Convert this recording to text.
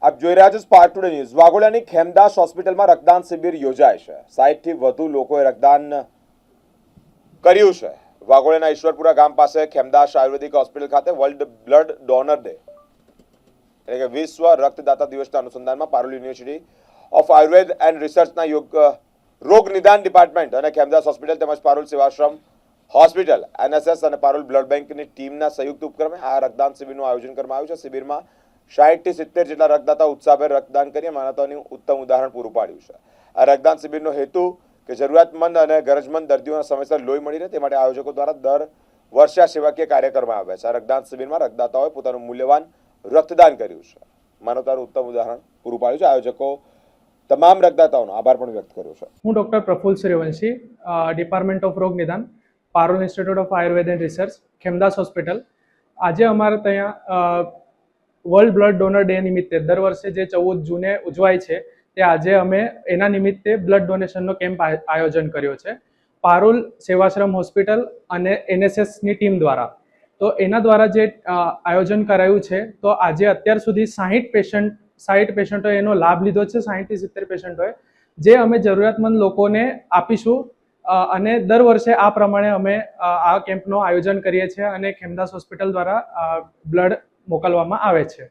આપ જોઈ રહ્યા છો સ્પાર્ક ટુડે ન્યૂઝ। વાઘોડિયાની ખેમદાસ હોસ્પિટલમાં રક્તદાન શિબિર યોજાય છે। 60 થી વધુ લોકોએ રક્તદાન કર્યું છે। વાઘોડિયાના ઈશ્વરપુરા ગામ પાસે ખેમદાસ આયુર્વેદિક હોસ્પિટલ ખાતે વર્લ્ડ બ્લડ ડોનર ડે એટલે કે વિશ્વ રક્તદાતા દિવસના અનુસંધાનમાં Parul University of Ayurveda and રિસર્ચના રોગ નિદાન ડિપાર્ટમેન્ટ અને ખેમદાસ હોસ્પિટલ તેમજ પારુલ સેવાશ્રમ હોસ્પિટલ એનએસએસ અને પારુલ બ્લડ બેંકની ટીમના સંયુક્ત ઉપક્રમે આ રક્તદાન શિબિરનું આયોજન કરવામાં આવ્યું છે। શિબિરમાં 60 થી 70 જેટલા રક્તદાતા ઉત્સાહભેર રક્તદાન કરી માનવતાનું ઉત્તમ ઉદાહરણ પૂરું પાડ્યું છે। આ રક્તદાન શિબિરનો હેતુ કે જરૂરિયાતમંદ અને ગરજમંદ દર્દીઓને સમયસર લોહી મળી રહે તે માટે આયોજકો દ્વારા દર વર્ષે આ સેવાકીય કાર્ય કરવામાં આવે છે। આ રક્તદાન શિબિરમાં રક્તદાતાઓએ પોતાનું મૂલ્યવાન રક્તદાન કર્યું છે। માનવતાનું ઉત્તમ ઉદાહરણ પૂરું પાડ્યું છે। આયોજકો તમામ રક્તદાતાઓનો આભાર પણ વ્યક્ત કર્યો છે। હું doctor Praful Suryavanshi, department of રોગ નિદાન, Parul institute of Ayurveda and research, Khemdas hospital. આજે અમારે ત્યાં વર્લ્ડ બ્લડ ડોનર ડે નિમિત્તે દર વર્ષે જે 14 જૂને ઉજવાય છે તે આજે અમે એના નિમિત્તે બ્લડ ડોનેશનનો કેમ્પ આયોજન કર્યો છે પારુલ સેવાશ્રમ હોસ્પિટલ અને એનએસએસની ટીમ દ્વારા। તો એના દ્વારા જે આયોજન કરાયું છે તો આજે અત્યાર સુધી 60 પેશન્ટોએ એનો લાભ લીધો છે। 60 થી 70 પેશન્ટોએ જે અમે જરૂરિયાતમંદ લોકોને આપીશું અને દર વર્ષે આ પ્રમાણે અમે આ કેમ્પનું આયોજન કરીએ છીએ અને ખેમદાસ હોસ્પિટલ દ્વારા બ્લડ મોકલવામાં આવે છે।